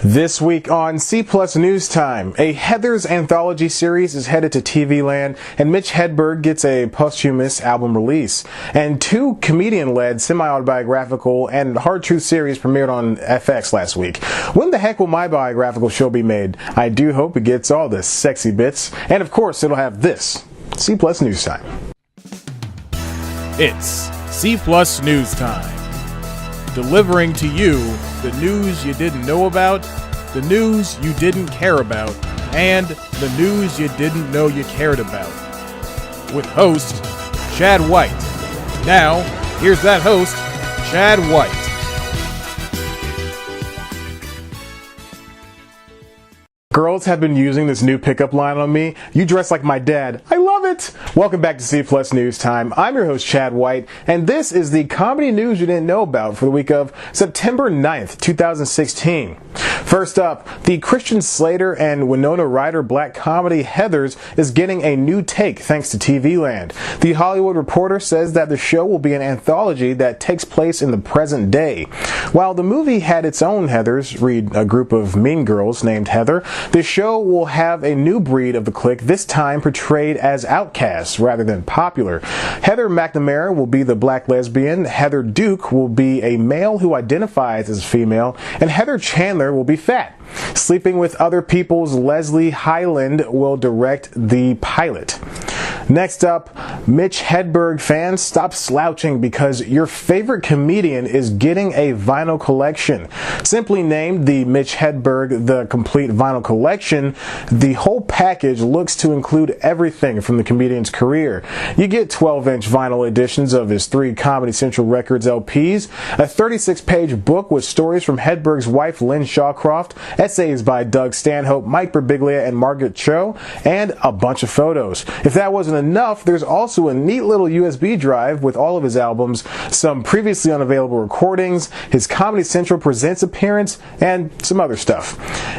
This week on C Plus News Time, a Heather's anthology series is headed to TV land, and Mitch Hedberg gets a posthumous album release. And two comedian-led semi-autobiographical and hard truth series premiered on FX last week. When the heck will my biographical show be made? I do hope it gets all the sexy bits. And of course, it'll have this. C Plus News Time. It's C Plus News Time. Delivering to you the news you didn't know about, the news you didn't care about, and the news you didn't know you cared about. With host, Chad White. Now, here's that host, Chad White. Girls have been using this new pickup line on me. You dress like my dad. I love it. Welcome back to C Plus News Time. I'm your host, Chad White, and this is the comedy news you didn't know about for the week of September 9th, 2016. First up, the Christian Slater and Winona Ryder black comedy Heathers is getting a new take thanks to TV Land. The Hollywood Reporter says that the show will be an anthology that takes place in the present day. While the movie had its own Heathers, read a group of mean girls named Heather, the show will have a new breed of the clique, this time portrayed as outcasts rather than popular. Heather McNamara will be the black lesbian, Heather Duke will be a male who identifies as female, and Heather Chandler will be fat. Sleeping with Other People's Leslie Hyland will direct the pilot. Next up, Mitch Hedberg fans, stop slouching because your favorite comedian is getting a vinyl collection. Simply named the Mitch Hedberg The Complete Vinyl Collection, the whole package looks to include everything from the comedian's career. You get 12-inch vinyl editions of his 3 Comedy Central Records LPs, a 36-page book with stories from Hedberg's wife Lynn Shawcroft, essays by Doug Stanhope, Mike Birbiglia, and Margaret Cho, and a bunch of photos. If that wasn't enough, there's also a neat little USB drive with all of his albums, some previously unavailable recordings, his Comedy Central Presents appearance, and some other stuff.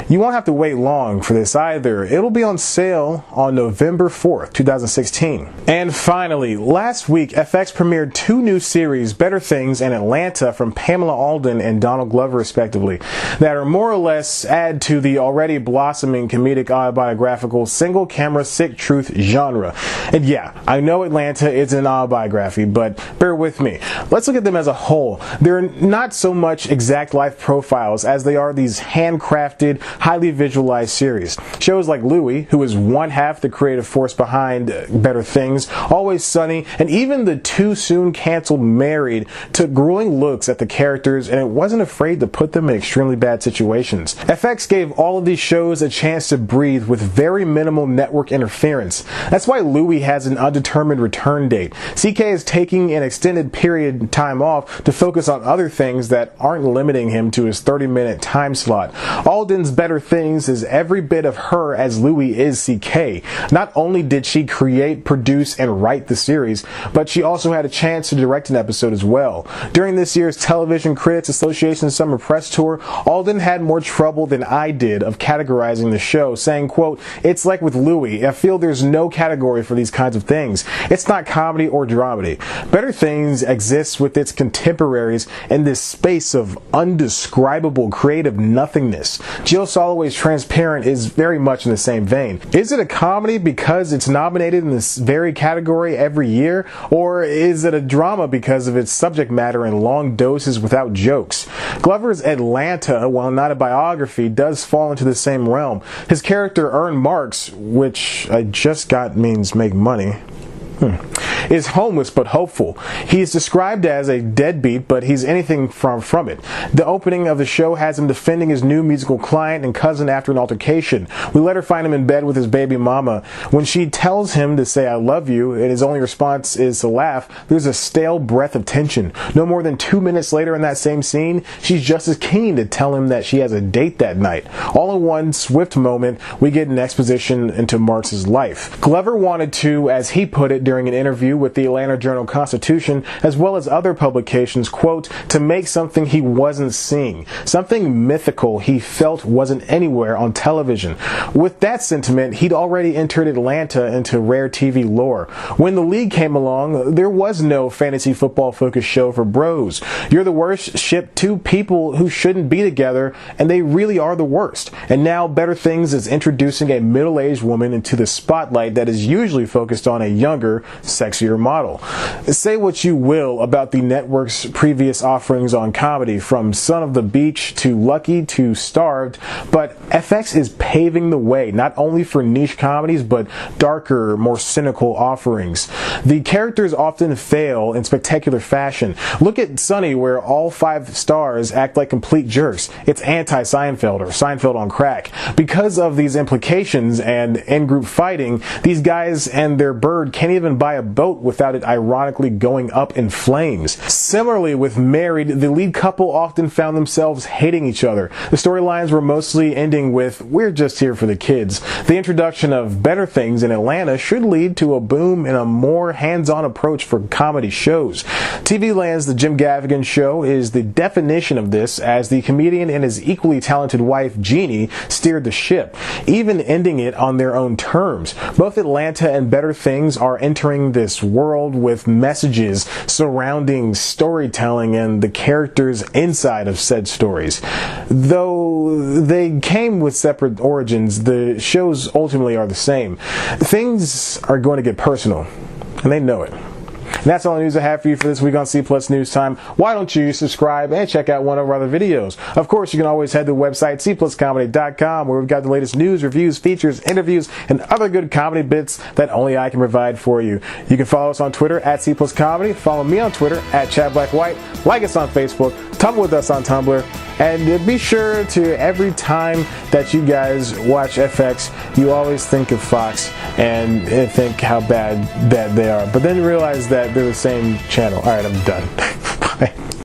You won't have to wait long for this either. It'll be on sale on November 4th, 2016. And finally, last week, FX premiered 2 new series, Better Things and Atlanta, from Pamela Alden and Donald Glover, respectively, that are more or less add to the already blossoming comedic autobiographical single-camera sick truth genre. And yeah, I know Atlanta is an autobiography, but bear with me. Let's look at them as a whole. They're not so much exact life profiles as they are these handcrafted, highly visualized series. Shows like Louie, who is one half the creative force behind Better Things, Always Sunny, and even the too soon canceled Married took grueling looks at the characters, and it wasn't afraid to put them in extremely bad situations. FX gave all of these shows a chance to breathe with very minimal network interference. That's why Louie has an undetermined return date. CK is taking an extended period time off to focus on other things that aren't limiting him to his 30-minute time slot. Alden's Better Things is every bit of her as Louie is CK. Not only did she create, produce, and write the series, but she also had a chance to direct an episode as well. During this year's Television Critics Association Summer Press Tour, Alden had more trouble than I did of categorizing the show, saying, quote, "It's like with Louie, I feel there's no category for these kinds of things. It's not comedy or dramedy. Better Things exists with its contemporaries in this space of undescribable creative nothingness. Jill Soloway's Transparent is very much in the same vein. Is it a comedy because it's nominated in this very category every year, or is it a drama because of its subject matter and long doses without jokes? Glover's Atlanta, while not a biography, does fall into the same realm. His character earned marks, which I just got means make money, is homeless but hopeful. He is described as a deadbeat, but he's anything from it. The opening of the show has him defending his new musical client and cousin after an altercation. We later find him in bed with his baby mama. When she tells him to say "I love you" and his only response is to laugh, there's a stale breath of tension. No more than 2 minutes later in that same scene, she's just as keen to tell him that she has a date that night. All in one swift moment, we get an exposition into Mark's life. Glover wanted to, as he put it, during an interview with the Atlanta Journal-Constitution, as well as other publications, quote, to make something he wasn't seeing, something mythical he felt wasn't anywhere on television. With that sentiment, he'd already entered Atlanta into rare TV lore. When the league came along, there was no fantasy football-focused show for bros. You're the Worst shipped two people who shouldn't be together, and they really are the worst. And now Better Things is introducing a middle-aged woman into the spotlight that is usually focused on a younger, sexier model. Say what you will about the network's previous offerings on comedy, from Son of the Beach to Lucky to Starved, but FX is paving the way not only for niche comedies but darker, more cynical offerings. The characters often fail in spectacular fashion. Look at Sunny, where all 5 stars act like complete jerks. It's anti-Seinfeld, or Seinfeld on crack. Because of these implications and in-group fighting, these guys and their bird can't even buy a boat without it ironically going up in flames. Similarly, with Married, the lead couple often found themselves hating each other. The storylines were mostly ending with, "We're just here for the kids." The introduction of Better Things in Atlanta should lead to a boom in a more hands-on approach for comedy shows. TV Land's The Jim Gaffigan Show is the definition of this, as the comedian and his equally talented wife, Jeannie, steered the ship, even ending it on their own terms. Both Atlanta and Better Things are entering this world with messages surrounding storytelling and the characters inside of said stories. Though they came with separate origins, the shows ultimately are the same. Things are going to get personal, and they know it. And that's all the news I have for you for this week on C Plus News Time. Why don't you subscribe and check out one of our other videos? Of course, you can always head to the website cpluscomedy.com, where we've got the latest news, reviews, features, interviews, and other good comedy bits that only I can provide for you. You can follow us on Twitter at cpluscomedy, follow me on Twitter at ChadBlackWhite, like us on Facebook, tumble with us on Tumblr, and be sure to, every time that you guys watch FX, you always think of Fox and think how bad they are. But then realize that they're the same channel. Alright, I'm done. Bye.